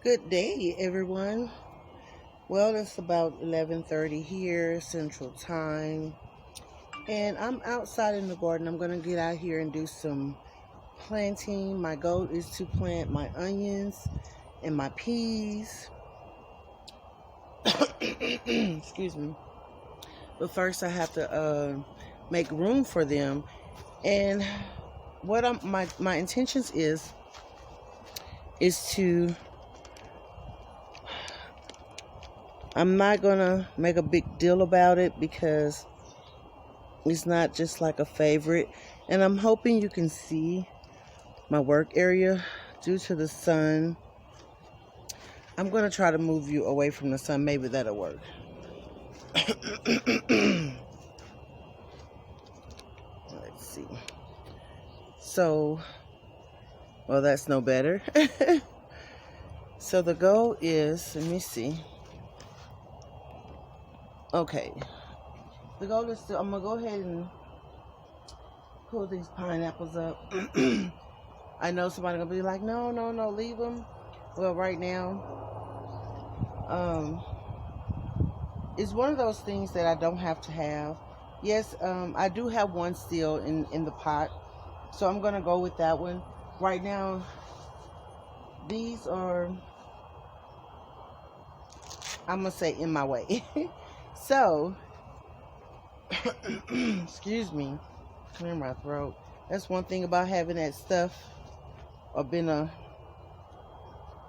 Good day, everyone. Well, it's about 11:30 here, Central Time, and I'm outside in the garden. I'm going to get out here and do some planting. My goal is to plant my onions and my peas. Excuse me. But first, I have to make room for them. And what my intentions is to. I'm not gonna make a big deal about it because it's not just like a favorite. And I'm hoping you can see my work area due to the sun. I'm gonna try to move you away from the sun. Maybe that'll work. Let's see. So, well, that's no better. So the goal is, let me see. Okay, the goal is I'm gonna go ahead and pull these pineapples up. I know somebody gonna be like, no, leave them. Well, right now, it's one of those things that I don't have to have. Yes, I do have one still in the pot, so I'm gonna go with that one. Right now, these are, I'm gonna say, in my way. So, excuse me, clear my throat. That's one thing about having that stuff or being a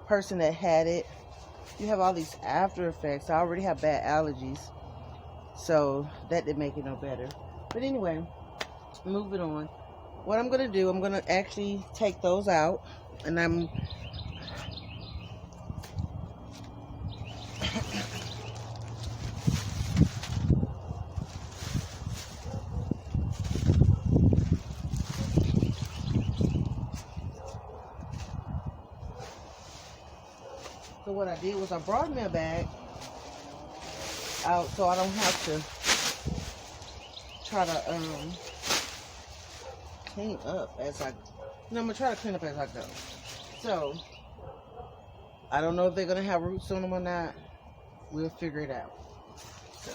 person that had it. You have all these after effects. I already have bad allergies, so that didn't make it no better. But anyway, moving on. What I'm going to do, I'm going to actually take those out, and I'm so what I did was I brought me a bag out so I don't have to try to clean up as I, I'm gonna try to clean up as I go. So I don't know if they're gonna have roots on them or not. We'll figure it out. So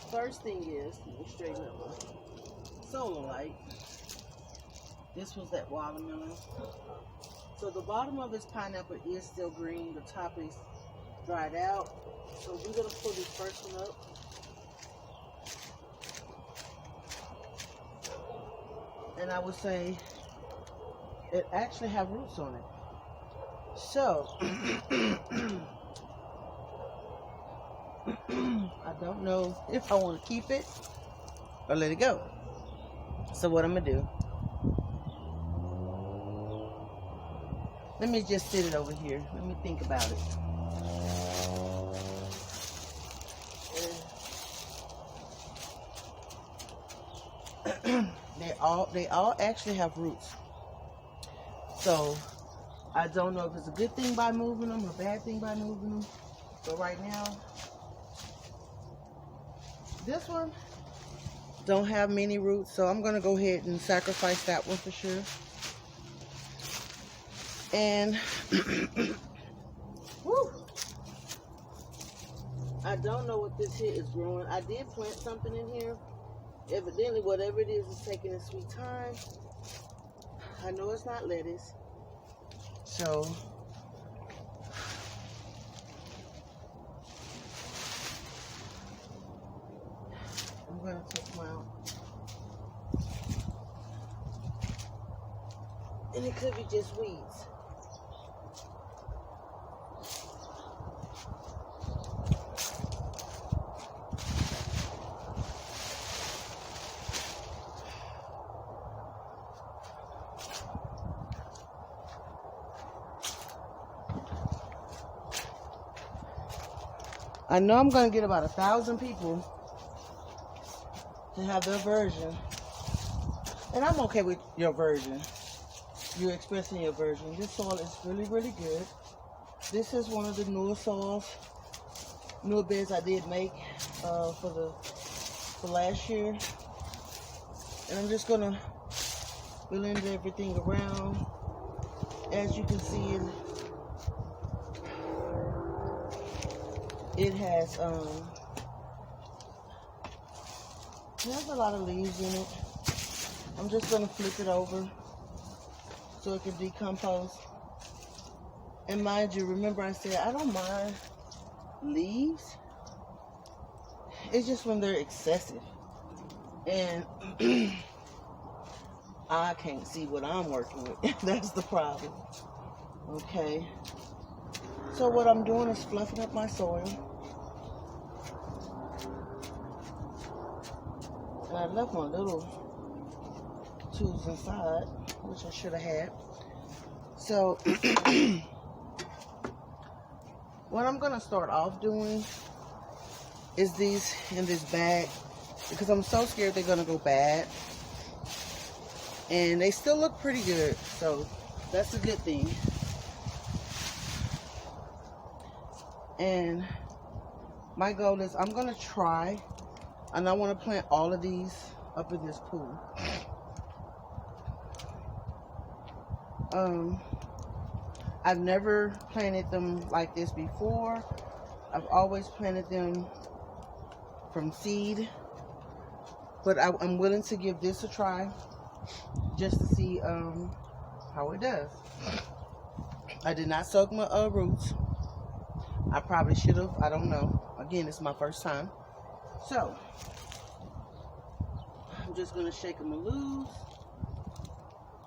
first thing is, let me straighten up my solar light. This was that watermelon. So the bottom of this pineapple is still green. The top is dried out. So we're gonna pull this first one up. And I would say it actually have roots on it. So I don't know if I want to keep it or let it go. So what I'm gonna do, let me just sit it over here. Let me think about it. They all actually have roots. So I don't know if it's a good thing by moving them or a bad thing by moving them. But right now, this one don't have many roots, so I'm gonna go ahead and sacrifice that one for sure. And whew, I don't know what this here is growing. I did plant something in here. Evidently, whatever it is taking its sweet time. I know it's not lettuce. So I'm going to take them out. And it could be just weeds. I know I'm going to get about 1,000 people to have their version. And I'm okay with your version. You're expressing your version. This soil is really, really good. This is one of the newer soils, newer beds I did make for last year. And I'm just going to blend everything around. As you can see, It has a lot of leaves in it. I'm just gonna flip it over so it can decompose. And mind you, remember I said I don't mind leaves. It's just when they're excessive. And I can't see what I'm working with. That's the problem. Okay. So what I'm doing is fluffing up my soil. And I left my little tubes inside, which I should have had. So what I'm going to start off doing is these in this bag, because I'm so scared they're going to go bad. And they still look pretty good, so that's a good thing. And my goal is I'm going to try, and I want to plant all of these up in this pool. I've never planted them like this before. I've always planted them from seed, but I'm willing to give this a try just to see how it does. I did not soak my roots. I probably should have. I don't know. Again, it's my first time. So, I'm just going to shake them loose.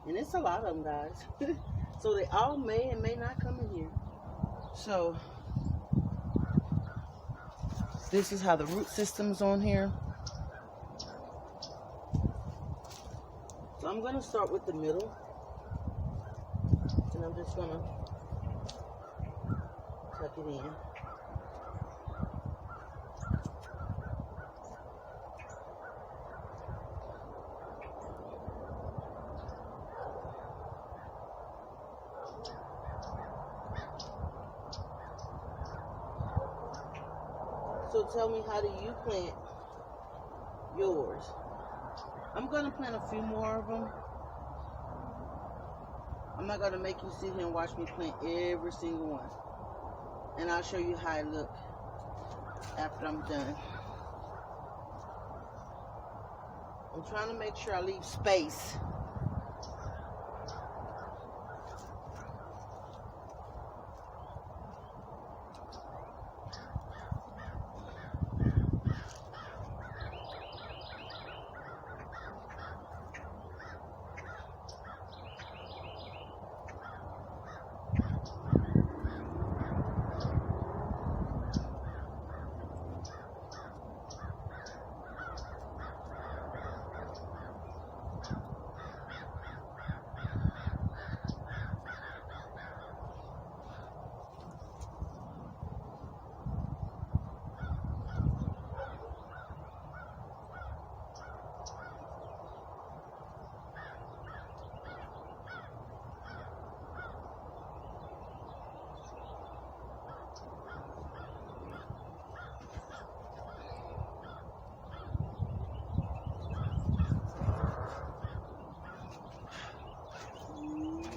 And it's a lot of them, guys. So they all may and may not come in here. So, this is how the root system's on here. So I'm going to start with the middle. And I'm just going to tuck it in. So tell me, how do you plant yours? I'm going to plant a few more of them. I'm not going to make you sit here and watch me plant every single one. And I'll show you how it looks after I'm done. I'm trying to make sure I leave space.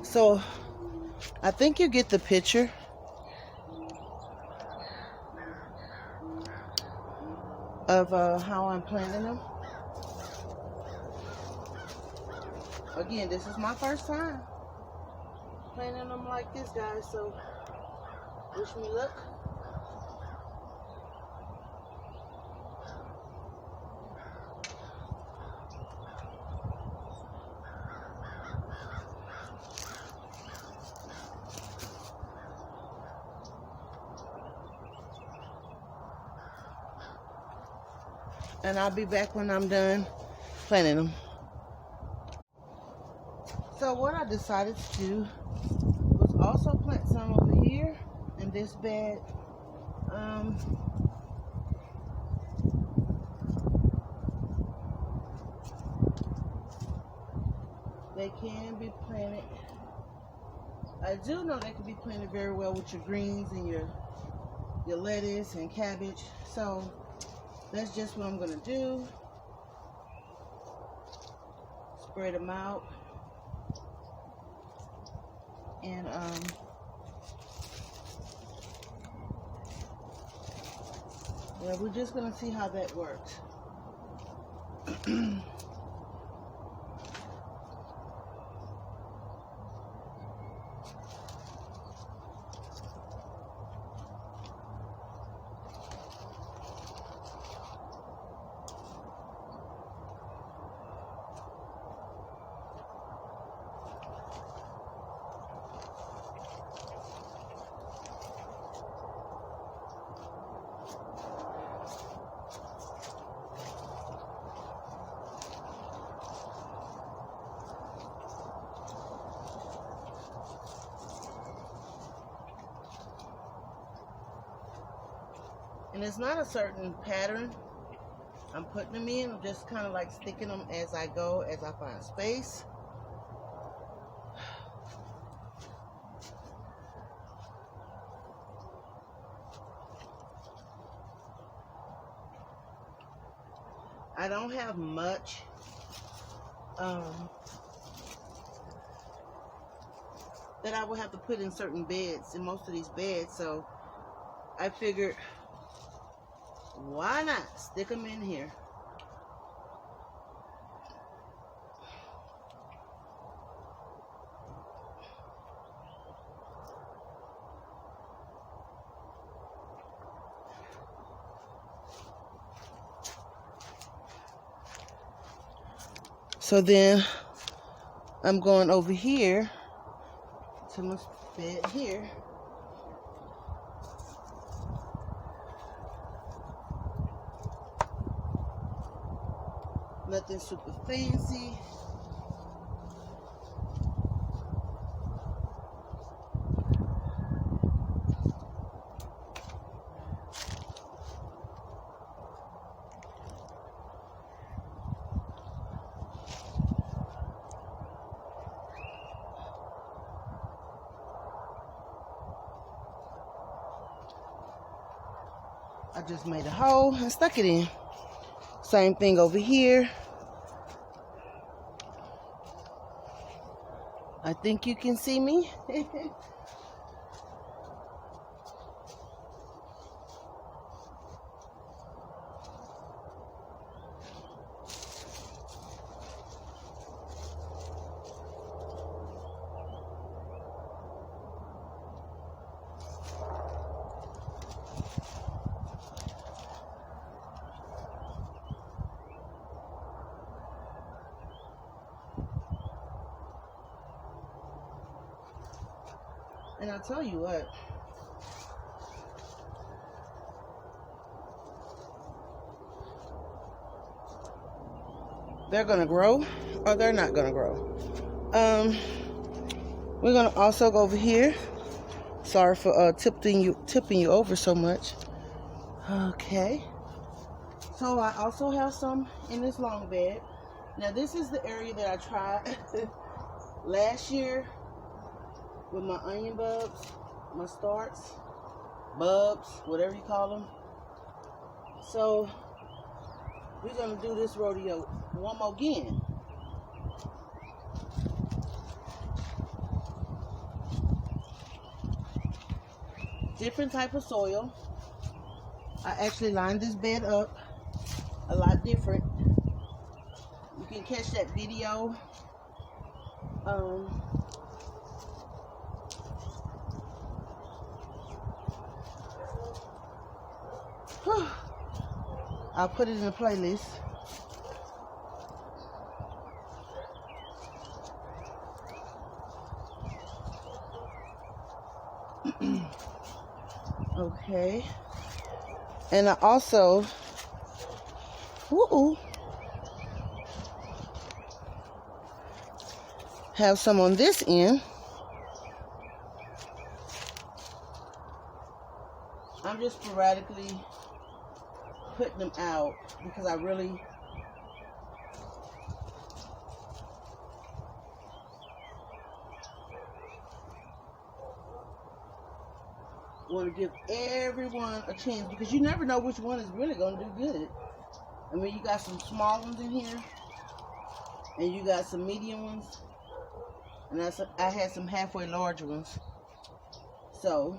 So I think you get the picture. Of how I'm planting them. Again, this is my first time planting them like this, guys, so wish me luck. And I'll be back when I'm done planting them. So what I decided to do was also plant some over here in this bed. They can be planted. I do know they can be planted very well with your greens and your lettuce and cabbage. So that's just what I'm gonna do. Spread them out. And Yeah, we're just gonna see how that works. And it's not a certain pattern I'm putting them in. I'm just kind of like sticking them as I go, as I find space. I don't have much that I will have to put in certain beds, in most of these beds, so I figured, why not stick them in here? So then I'm going over here to my bed here. Nothing super fancy. I just made a hole and stuck it in. Same thing over here. I think you can see me. And I'll tell you what, they're gonna grow or they're not gonna grow. We're gonna also go over here. Sorry for tipping you over so much. Okay. So I also have some in this long bed. Now this is the area that I tried last year with my onion bulbs, my starts, bulbs, whatever you call them. So we're gonna do this rodeo one more again. Different type of soil. I actually lined this bed up a lot different. You can catch that video. I'll put it in the playlist. Okay. And I also have some on this end. I'm just sporadically putting them out because I really want to give everyone a chance, because you never know which one is really going to do good. I mean, you got some small ones in here and you got some medium ones, and I had some halfway large ones. So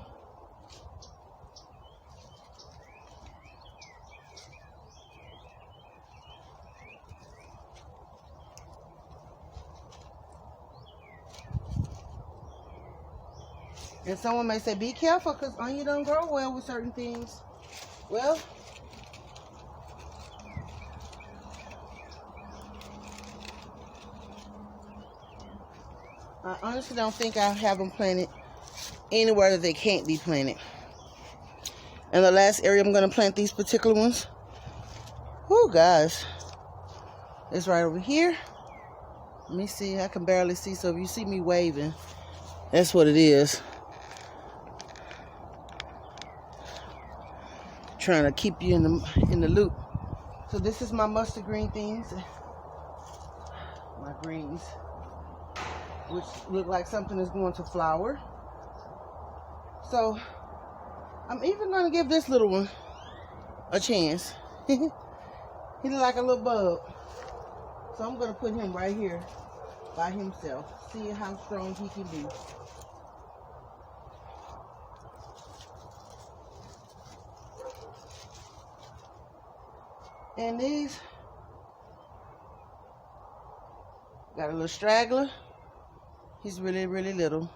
And someone may say, be careful because onion don't grow well with certain things. Well, I honestly don't think I have them planted anywhere that they can't be planted. And the last area I'm going to plant these particular ones. Oh, guys. It's right over here. Let me see. I can barely see. So if you see me waving, that's what it is. Trying to keep you in the loop. So this is my mustard green things. My greens. Which look like something is going to flower. So I'm even going to give this little one a chance. He look like a little bug. So I'm going to put him right here by himself. See how strong he can be. And these got a little straggler. He's really, really little.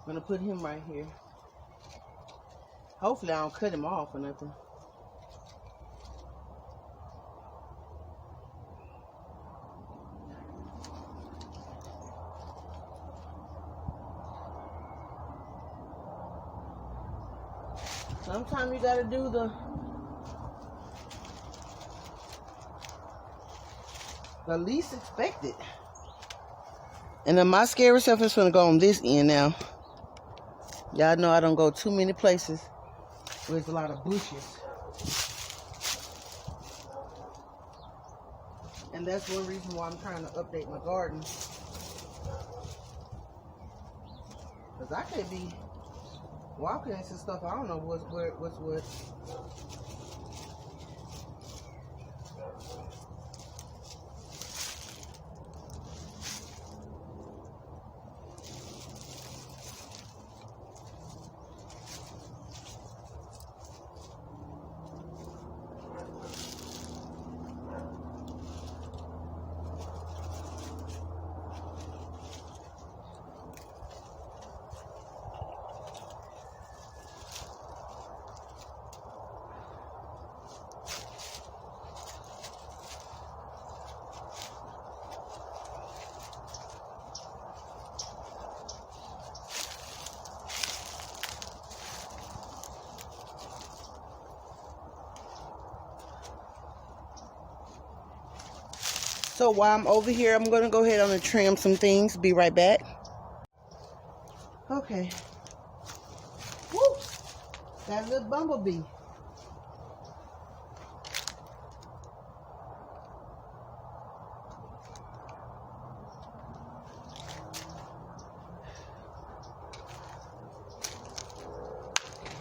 I'm going to put him right here. Hopefully I don't cut him off or nothing. Sometimes you got to do the least expected. And then my scary stuff is going to go on this end now. Y'all know I don't go too many places where there's a lot of bushes. And that's one reason why I'm trying to update my garden. Because I can't be walking into stuff. I don't know what's what. So while I'm over here, I'm going to go ahead and trim some things. Be right back. Okay. Woo! That little bumblebee.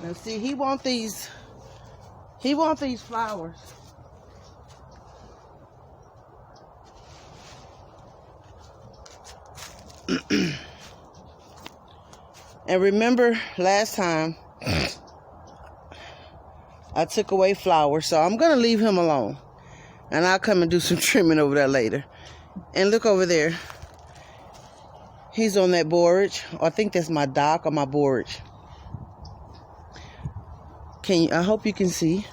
Now see, he want these flowers. And remember last time I took away flowers, so I'm going to leave him alone. And I'll come and do some trimming over there later. And look over there. He's on that borage. I think that's my dock or my borage. I hope you can see.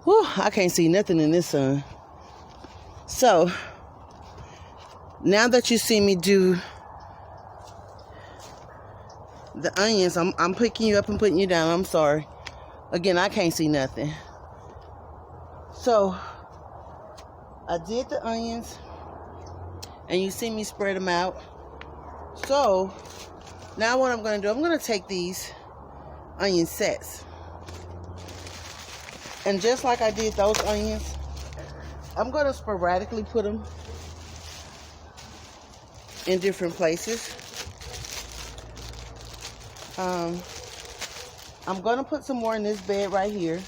Whew, I can't see nothing in this sun. So, now that you see me do the onions, I'm picking you up and putting you down. I'm sorry. Again, I can't see nothing. So, I did the onions, and you see me spread them out. So, now what I'm going to do, I'm going to take these onion sets. And just like I did those onions, I'm going to sporadically put them in different places. I'm going to put some more in this bed right here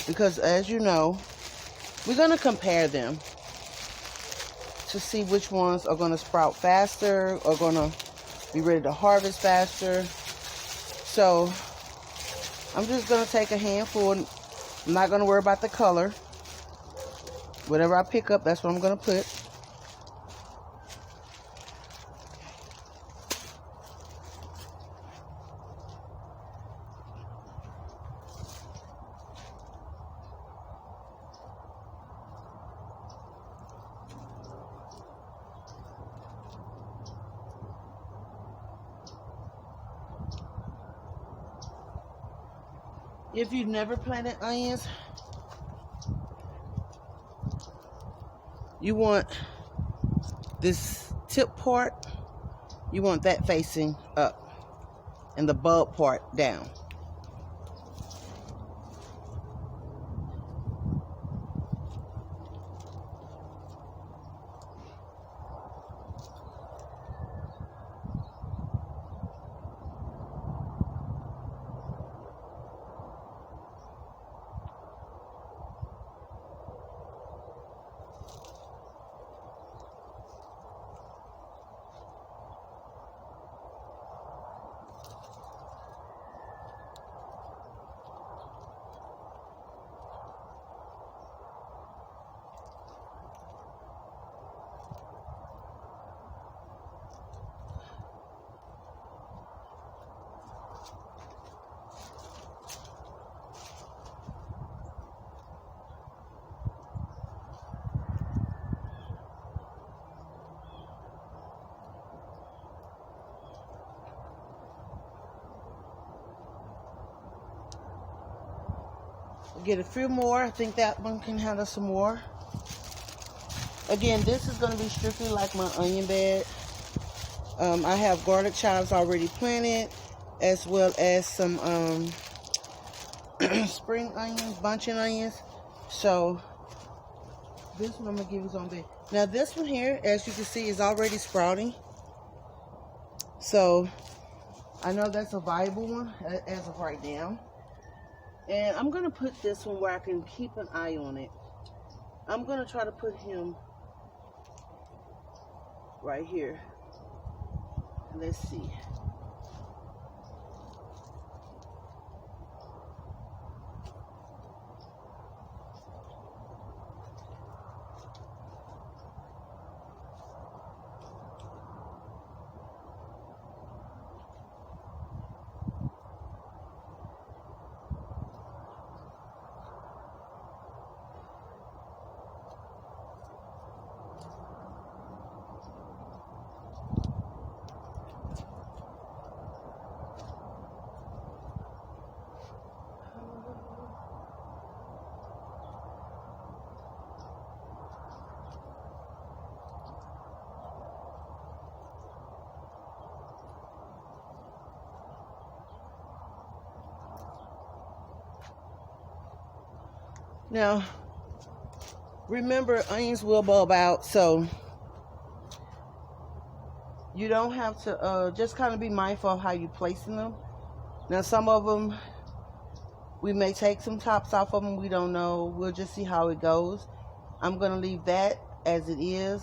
because, as you know, we're going to compare them to see which ones are going to sprout faster or going to be ready to harvest faster. So I'm just going to take a handful. I'm not going to worry about the color. Whatever I pick up, that's what I'm going to put. If you've never planted onions, you want this tip part, you want that facing up and the bulb part down. Get a few more. I think that one can handle some more. Again, this is going to be strictly like my onion bed. I have garlic chives already planted, as well as some spring onions, bunching onions. So this one I'm going to give his own bed. Now this one here, as you can see, is already sprouting. So I know that's a viable one as of right now. And I'm going to put this one where I can keep an eye on it. I'm going to try to put him right here. Let's see. Now, remember, onions will bulb out, so you don't have to, just kind of be mindful of how you're placing them. Now, some of them, we may take some tops off of them. We don't know. We'll just see how it goes. I'm going to leave that as it is.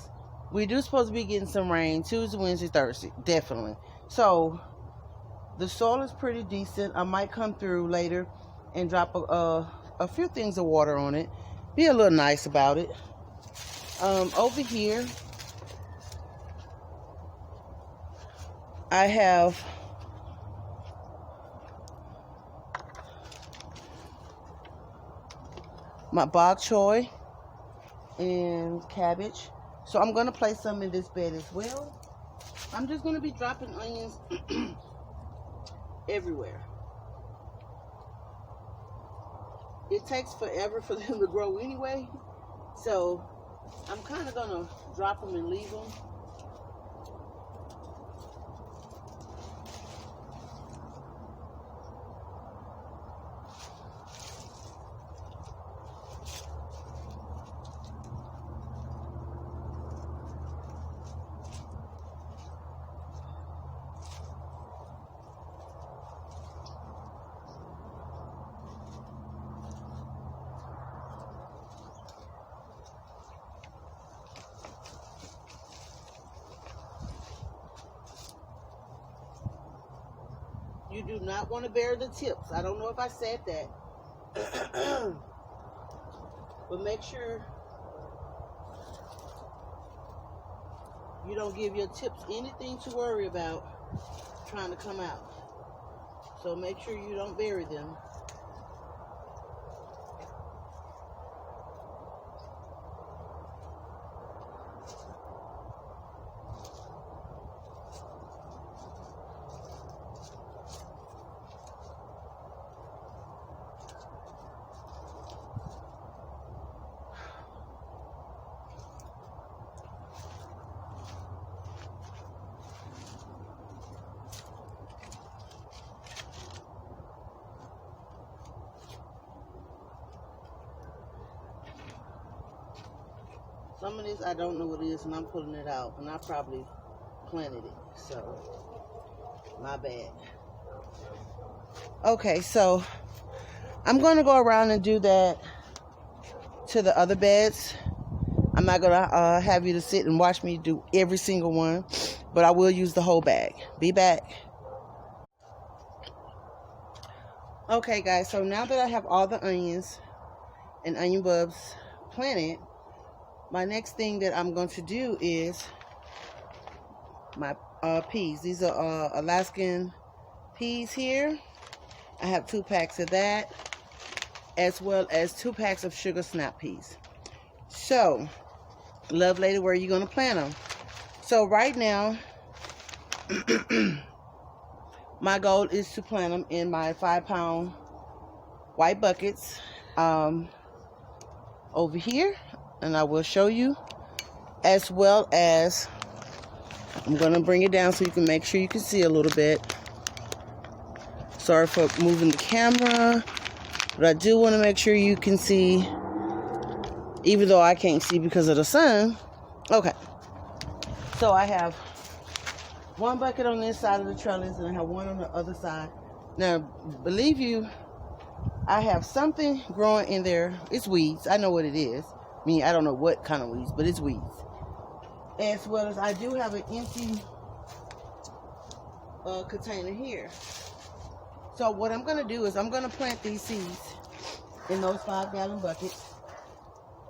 We do supposed to be getting some rain Tuesday, Wednesday, Thursday, definitely. So, the soil is pretty decent. I might come through later and drop a few things of water on it. Be a little nice about it. Over here, I have my bok choy and cabbage. So I'm going to place some in this bed as well. I'm just going to be dropping onions everywhere. It takes forever for them to grow anyway, so I'm kind of going to drop them and leave them. You do not want to bury the tips. I don't know if I said that. But make sure you don't give your tips anything to worry about trying to come out. So make sure you don't bury them. Some of this I don't know what it is, and I'm pulling it out, and I probably planted it, so my bad. Okay, so I'm going to go around and do that to the other beds. I'm not going to have you to sit and watch me do every single one, but I will use the whole bag. Be back. Okay, guys, so now that I have all the onions and onion bulbs planted, my next thing that I'm going to do is my peas. These are Alaskan peas here. I have 2 packs of that, as well as 2 packs of sugar snap peas. So, Love Lady, where are you going to plant them? So right now, my goal is to plant them in my 5-pound white buckets over here, and I will show you, as well as I'm going to bring it down so you can make sure you can see a little bit. Sorry for moving the camera, but I do want to make sure you can see, even though I can't see because of the sun. Okay, so I have 1 bucket on this side of the trellis, and I have 1 on the other side. Now, believe you, I have something growing in there. It's weeds. I know what it is. I mean, I don't know what kind of weeds, but it's weeds. As well as I do have an empty container here. So what I'm going to do is I'm going to plant these seeds in those 5-gallon buckets.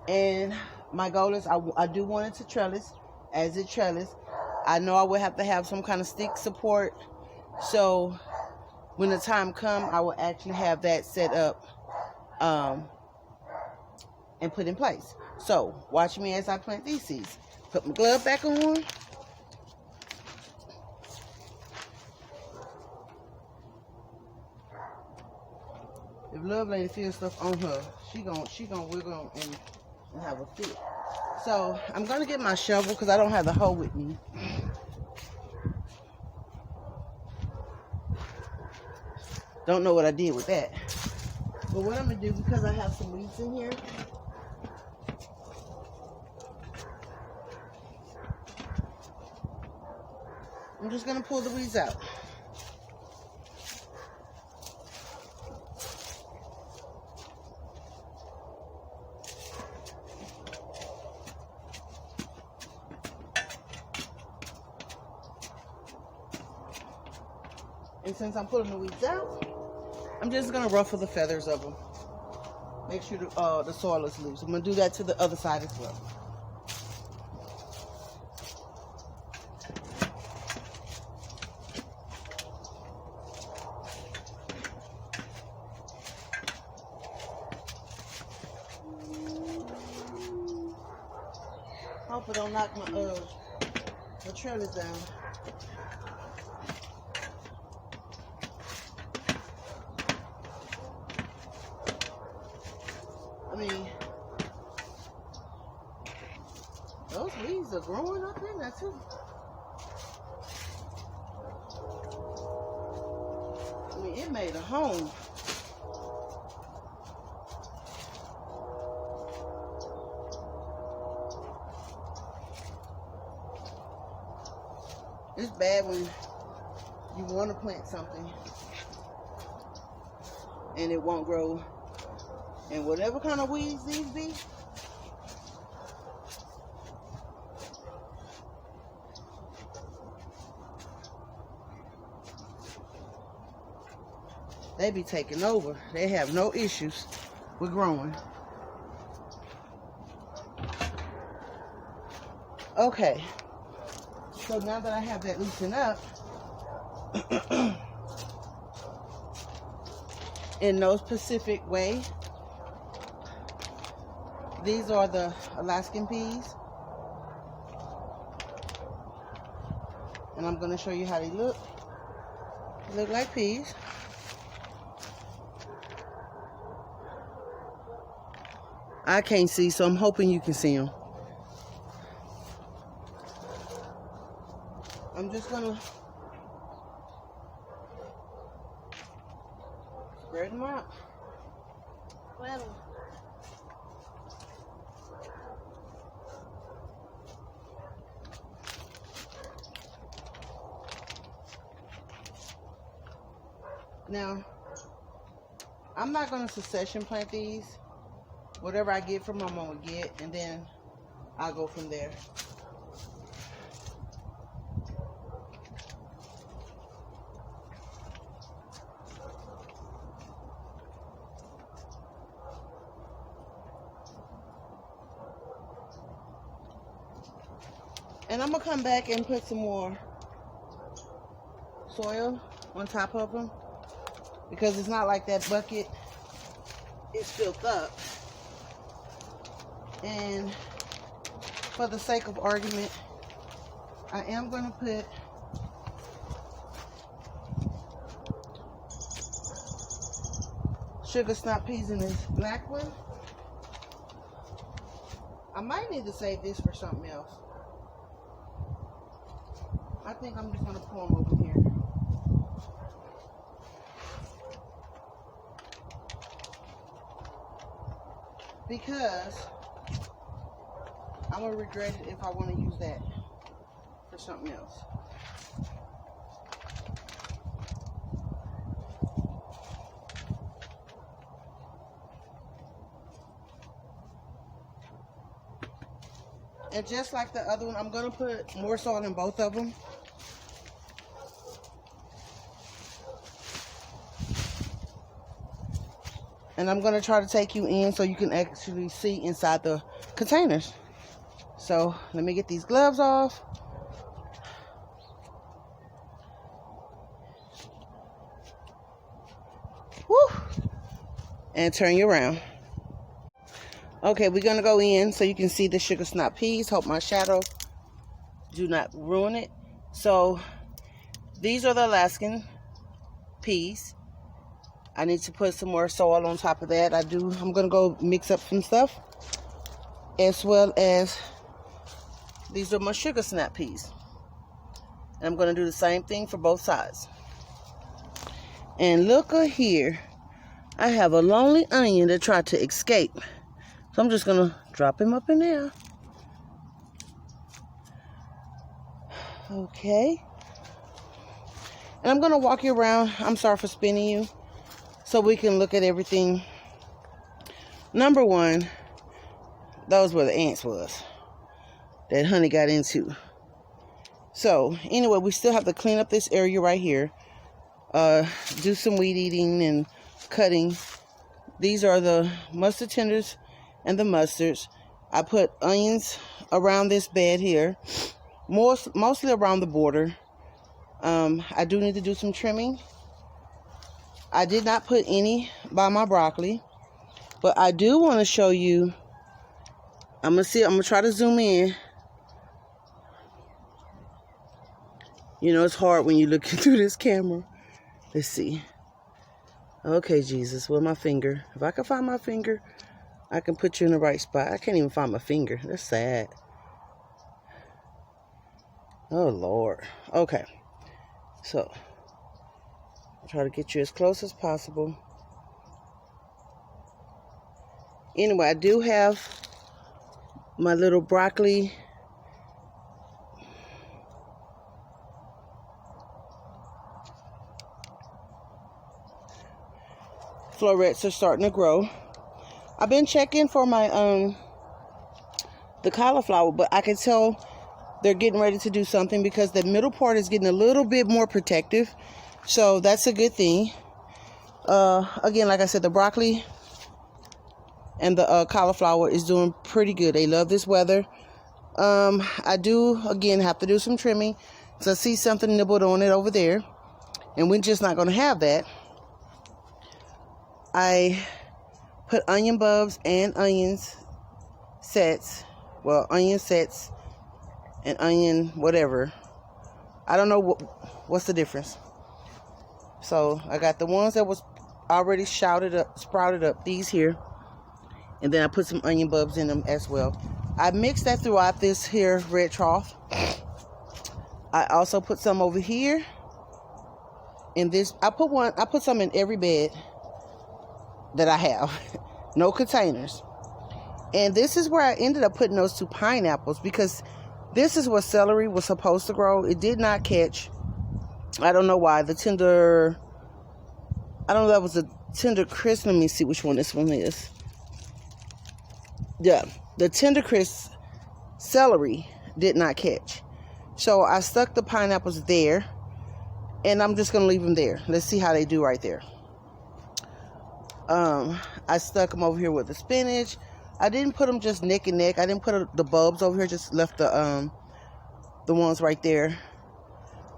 And my goal is I do want it to trellis. As it trellis, I know I will have to have some kind of stick support. So when the time comes, I will actually have that set up and put in place. So watch me as I plant these seeds. Put my glove back on. If Love Lady feels stuff on her, she gonna wiggle and have a fit. So I'm gonna get my shovel because I don't have the hoe with me. Don't know what I did with that. But what I'm gonna do, because I have some weeds in here, I'm just gonna pull the weeds out. And since I'm pulling the weeds out, I'm just gonna ruffle the feathers of them. Make sure the soil is loose. I'm gonna do that to the other side as well. Hope I don't knock my trellis down. I mean, those weeds are growing up in there too. I mean, it made a home. It's bad when you want to plant something and it won't grow. And whatever kind of weeds these be, they be taking over. They have no issues with growing. Okay. So now that I have that loosened up, in no specific way, these are the Alaskan peas. And I'm going to show you how they look. They look like peas. I can't see, so I'm hoping you can see them. I'm just going to spread them out. Plant them. Now, I'm not going to succession plant these. Whatever I get from them, I'm going to get, and then I'll go from there. And I'm going to come back and put some more soil on top of them, because it's not like that bucket is filled up. And for the sake of argument, I am going to put sugar snap peas in this black one. I might need to save this for something else. I think I'm just going to pour them over here. Because I'm going to regret it if I want to use that for something else. And just like the other one, I'm going to put more salt in both of them. And I'm going to try to take you in so you can actually see inside the containers. So let me get these gloves off. Woo! And turn you around. Okay, we're going to go in so you can see the sugar snap peas. Hope my shadow do not ruin it. So these are the Alaskan peas. I need to put some more soil on top of that. I'm going to go mix up some stuff. As well as these are my sugar snap peas. And I'm going to do the same thing for both sides. And look here. I have a lonely onion that tried to escape. So I'm just going to drop him up in there. Okay. And I'm going to walk you around. I'm sorry for spinning you. So we can look at everything. Number one, those were the ants was that honey got into. So anyway, we still have to clean up this area right here. Do some weed eating and cutting. These are the mustard tenders and the mustards. I put onions around this bed here, mostly around the border. I do need to do some trimming. I did not put any by my broccoli, but I do want to show you. I'm gonna try to zoom in. You know, it's hard when you're looking through this camera. Let's see. Okay, Jesus, with my finger. If I can find my finger, I can put you in the right spot. I can't even find my finger. That's sad. Oh, Lord. Okay. So, try to get you as close as possible. Anyway, I do have my little broccoli. Florets are starting to grow. I've been checking for my the cauliflower, but I can tell they're getting ready to do something because the middle part is getting a little bit more protective. So that's a good thing. Again, like I said, the broccoli and the cauliflower is doing pretty good. They love this weather. I do, again, have to do some trimming. So I see something nibbled on it over there. And we're just not going to have that. I put onion bulbs and onions sets. Well, onion sets and onion whatever. I don't know what's the difference. So I got the ones that was already sprouted up, these here. And then I put some onion bulbs in them as well. I mixed that throughout this here red trough. I also put some over here. In this, I put some in every bed that I have. No containers. And this is where I ended up putting those 2 pineapples, because this is where celery was supposed to grow. It did not catch. I don't know why. The tender I don't know, that was a tender crisp. Let me see which one this one is. Yeah, the tender crisp celery did not catch. So I stuck the pineapples there, and I'm just going to leave them there. Let's see how they do right there. I stuck them over here with the spinach. I didn't put them just neck and neck. I didn't put the bulbs over here, just left the ones right there.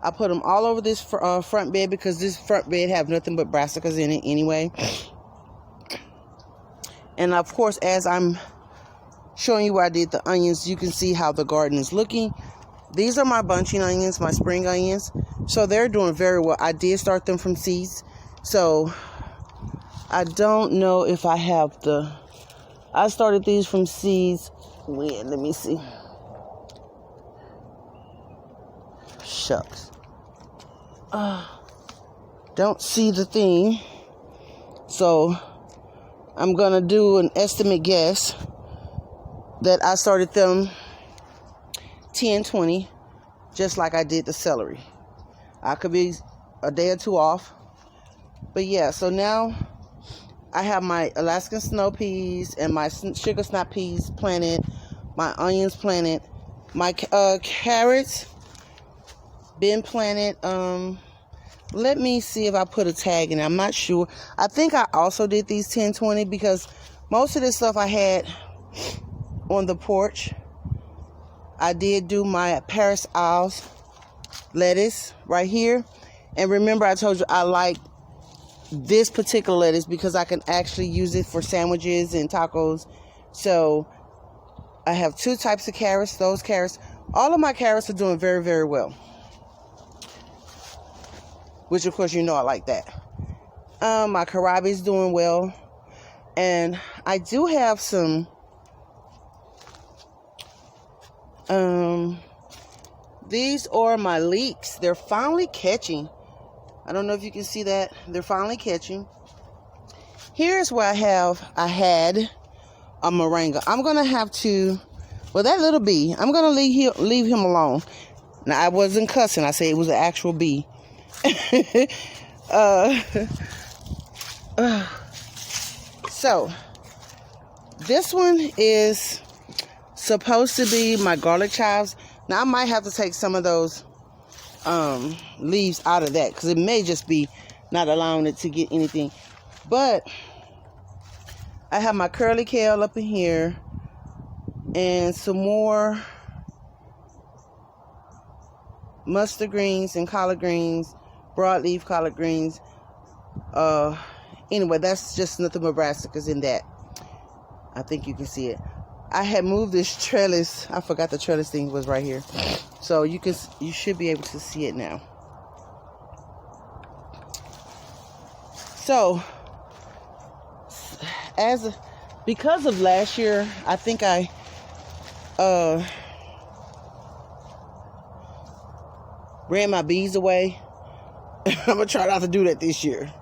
I put them all over this front bed because this front bed have nothing but brassicas in it anyway. And of course, as I'm showing you where I did the onions, you can see how the garden is looking. These are my bunching onions, my spring onions. So they're doing very well. I did start them from seeds. So I don't know if I have I started these from seeds. When? Let me see. Shucks. Don't see the thing. So I'm going to do an estimate guess that I started them 10-20, just like I did the celery. I could be a day or two off. But yeah, so now I have my Alaskan snow peas and my sugar snap peas planted, my onions planted, my carrots been planted. Let me see if I put a tag in it. I'm not sure. I think I also did these 10-20 because most of this stuff I had on the porch. I did do my Paris Isles lettuce right here. And remember, I told you I like this particular lettuce because I can actually use it for sandwiches and tacos. So I have two types of carrots. Those carrots, all of my carrots are doing very, very well. Which, of course, you know I like that. My kohlrabi is doing well. And I do have some these are my leeks. They're finally catching. I don't know if you can see that. They're finally catching. Here's where I had a moringa. I'm going to have to, well, that little bee, I'm going to leave him alone. Now, I wasn't cussing. I said it was an actual bee. So, this one is supposed to be my garlic chives. Now, I might have to take some of those leaves out of that because it may just be not allowing it to get anything. But I have my curly kale up in here and some more mustard greens and collard greens, broadleaf collard greens. Anyway, that's just nothing but brassicas in that. I think you can see it. I had moved this trellis. I forgot the trellis thing was right here. So you should be able to see it now. So because of last year, I think I ran my bees away. I'm gonna try not to do that this year.